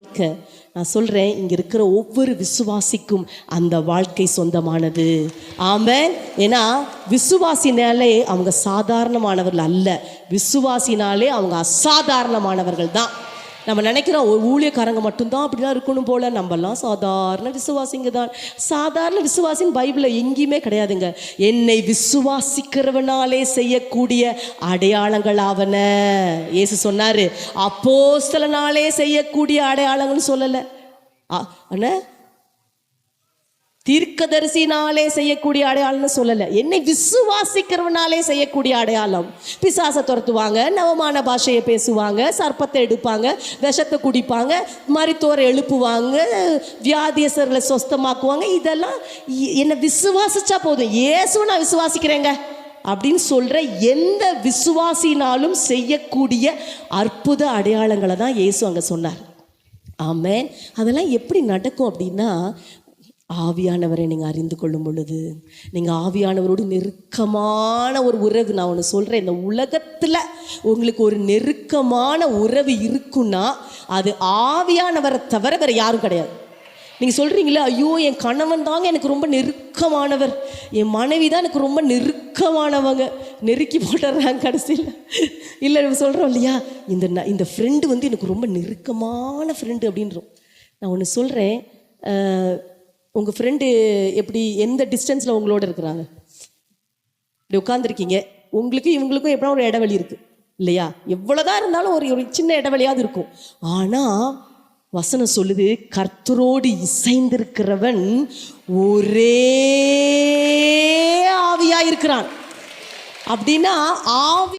நான் சொல்கிறேன், இங்கே இருக்கிற ஒவ்வொரு விசுவாசிக்கும் அந்த வாழ்க்கை சொந்தமானது. ஆமென். ஏன்னா விசுவாசினாலே அவங்க சாதாரணமானவர்கள் அல்ல, விசுவாசினாலே அவங்க அசாதாரணமானவர்கள் தான். நம்ம நினைக்கிறோம் ஒரு ஊழியக்காரங்க மட்டும்தான் அப்படிலாம் இருக்கணும் போல். நம்மலாம் சாதாரண விசுவாசிங்க தான். சாதாரண விசுவாசின்னு பைபிளில் எங்கேயுமே கிடையாதுங்க. என்னை விசுவாசிக்கிறவனாலே செய்யக்கூடிய அடையாளங்களாவன. இயேசு சொன்னார், அப்போஸ்தலனாலே செய்யக்கூடிய அடையாளங்கள்னு சொல்லலை. அண்ணா தீர்க்கதரிசினாலே செய்யக்கூடிய அடையாளம்னு சொல்லலை, என்னை விசுவாசிக்கிறவனாலே செய்யக்கூடிய அடையாளம். பிசாசை துரத்துவாங்க, நவமான பாஷையை பேசுவாங்க, சர்ப்பத்தை எடுப்பாங்க, விஷத்தை குடிப்பாங்க, மரித்தோரை எழுப்புவாங்க, வியாதியஸ்தர்களை சொஸ்தமாக்குவாங்க. இதெல்லாம் என்னை விசுவாசிச்சா போதும், இயேசுவை நான் விசுவாசிக்கிறேங்க அப்படின்னு சொல்கிற எந்த விசுவாசினாலும் செய்யக்கூடிய அற்புத அடையாளங்களை தான் இயேசு அங்கே சொன்னார். ஆமென். அதெல்லாம் எப்படி நடக்கும் அப்படின்னா, ஆவியானவரை நீங்கள் அறிந்து கொள்ளும் பொழுது, நீங்கள் ஆவியானவரோடு நெருக்கமான ஒரு உறவு. நான் ஒன்று சொல்கிறேன், இந்த உலகத்தில் உங்களுக்கு ஒரு நெருக்கமான உறவு இருக்குன்னா அது ஆவியானவரை தவிர வேறு யாரும் கிடையாது. நீங்கள் சொல்கிறீங்களே, ஐயோ என் கணவன் தாங்க எனக்கு ரொம்ப நெருக்கமானவர், என் மனைவி தான் எனக்கு ரொம்ப நெருக்கமானவங்க, நெருக்கி போட்டுடுறாங்க கடைசியில். இல்லை நம்ம சொல்கிறோம் இல்லையா, இந்த ஃப்ரெண்டு வந்து எனக்கு ரொம்ப நெருக்கமான ஃப்ரெண்டு அப்படின்றோம். நான் ஒன்று சொல்கிறேன், உங்கள் ஃப்ரெண்டு எப்படி எந்த டிஸ்டன்ஸில் உங்களோட இருக்கிறாங்க? இப்படி உட்காந்துருக்கீங்க, உங்களுக்கும் இவங்களுக்கும் எப்படின்னா ஒரு இடைவெளி இருக்குது இல்லையா? எவ்வளோதான் இருந்தாலும் ஒரு சின்ன இடைவெளியாவது இருக்கும். ஆனால் வசனம் சொல்லுது, கர்த்தரோடு இசைந்திருக்கிறவன் ஒரே ஆவியாக இருக்கிறான். அப்படின்னா ஆவி